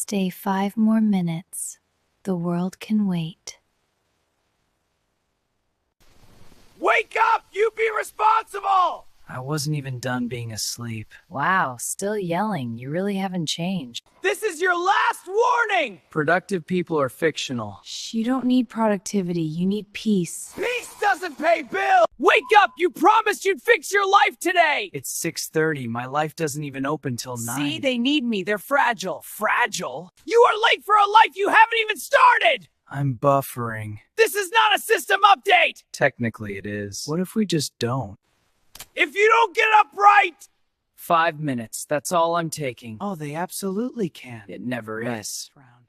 Stay 5 more minutes. The world can wait. Wake up! You be responsible! I wasn't even done being asleep. Wow, still yelling. You really haven't changed. This is your last warning! Productive people are fictional. Shh, you don't need productivity. You need peace. Peace doesn't pay bills! Wake up! You promised you'd fix your life today! It's 6:30. My life doesn't even open till 9. See, they need me. They're fragile. Fragile? You are late for a life you haven't even started! I'm buffering. This is not a system update! Technically it is. What if we just don't? If you don't get up right! 5 minutes. That's all I'm taking. Oh, they absolutely can. It never is. Round.